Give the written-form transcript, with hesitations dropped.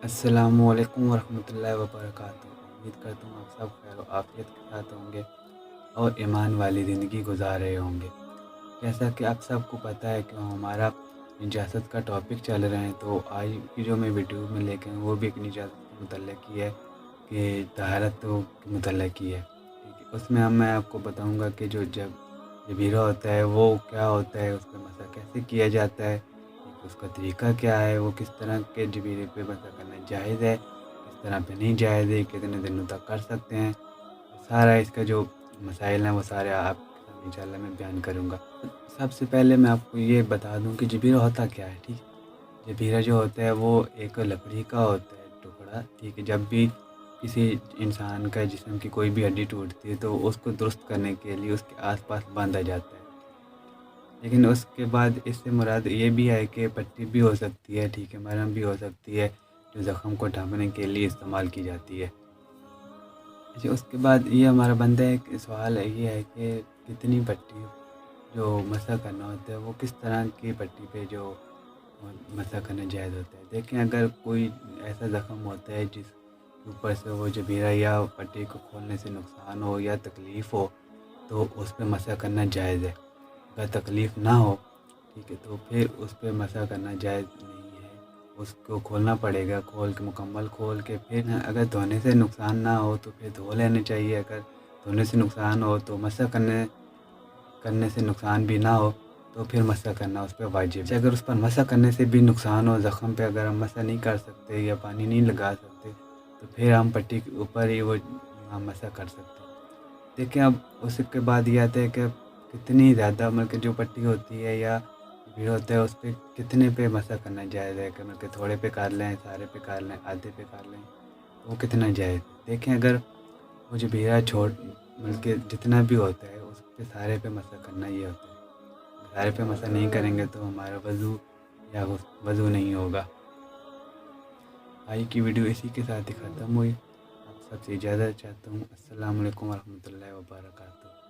السلام علیکم ورحمۃ اللہ وبرکاتہ۔ امید کرتا ہوں آپ سب خیر و عافیت کے ساتھ ہوں گے اور ایمان والی زندگی گزار رہے ہوں گے۔ جیسا کہ آپ سب کو پتہ ہے کہ ہمارا نجاست کا ٹاپک چل رہے ہیں، تو آج کی جو میں ویڈیو میں لے کے وہ بھی ایک نجاست کے متعلق کی ہے کہ طہارت کے متعلق کی ہے۔ ٹھیک ہے، اس میں میں آپ کو بتاؤں گا کہ جو جبیرہ ہوتا ہے وہ کیا ہوتا ہے، اس پہ مسح کیسے کیا جاتا ہے، اس کا طریقہ کیا ہے، وہ کس طرح کے جبیرے پہ مسح کرنا جائز ہے، کس طرح پہ نہیں جائز ہے، کتنے دنوں تک کر سکتے ہیں، سارا اس کا جو مسائل ہیں وہ سارے آپ کے سامنے انشاءاللہ میں بیان کروں گا۔ سب سے پہلے میں آپ کو یہ بتا دوں کہ جبیرہ ہوتا کیا ہے۔ ٹھیک ہے، جبیرہ جو ہوتا ہے وہ ایک لکڑی کا ہوتا ہے ٹکڑا۔ ٹھیک ہے، جب بھی کسی انسان کا جسم کی کوئی بھی ہڈی ٹوٹتی ہے تو اس کو درست کرنے کے لیے اس کے آس پاس باندھا جاتا ہے، لیکن اس کے بعد اس سے مراد یہ بھی ہے کہ پٹی بھی ہو سکتی ہے، ٹھیک ہے، مرہم بھی ہو سکتی ہے جو زخم کو ڈھانپنے کے لیے استعمال کی جاتی ہے۔ اچھا، اس کے بعد یہ ہمارا بندہ ایک سوال ہے، یہ ہے کہ کتنی پٹی جو مسح کرنا ہوتا ہے وہ کس طرح کی پٹی پہ جو مسح کرنا جائز ہوتا ہے۔ دیکھیں، اگر کوئی ایسا زخم ہوتا ہے جس کے اوپر سے وہ جبیرہ یا پٹی کو کھولنے سے نقصان ہو یا تکلیف ہو تو اس پہ مسح کرنا جائز ہے۔ اگر تکلیف نہ ہو، ٹھیک ہے، تو پھر اس پہ مسح کرنا جائز نہیں ہے، اس کو کھولنا پڑے گا، مکمل کھول کے پھر اگر دھونے سے نقصان نہ ہو تو پھر دھو لینا چاہیے، اگر دھونے سے نقصان ہو تو مسح کرنے سے نقصان بھی نہ ہو تو پھر مسح کرنا اس پہ واجب ہے۔ اگر اس پر مسح کرنے سے بھی نقصان ہو، زخم پہ اگر ہم مسح نہیں کر سکتے یا پانی نہیں لگا سکتے تو پھر ہم پٹی کے اوپر ہی وہ مسح کر سکتے ہیں۔ دیکھیں، اب اس کے بعد یہ آتا ہے کہ کتنی زیادہ جو پٹی ہوتی ہے یا بھیڑ ہوتا ہے اس پہ کتنے پہ مسح کرنا جائز ہے، کہ تھوڑے پہ کر لیں، سارے پہ کر لیں، آدھے پہ کر لیں، تو وہ کتنا جائز ہے۔ دیکھیں، اگر وہ جو بھیڑا جتنا بھی ہوتا ہے اس پہ سارے پہ مسح کرنا یہ ہوتا ہے، سارے پہ مسح نہیں کریں گے تو ہمارا وضو نہیں ہوگا۔ آج کی ویڈیو اسی کے ساتھ ہی ختم ہوئی۔ آپ سب سے اجازت چاہتا ہوں۔ السلام علیکم ورحمۃ اللہ وبرکاتہ۔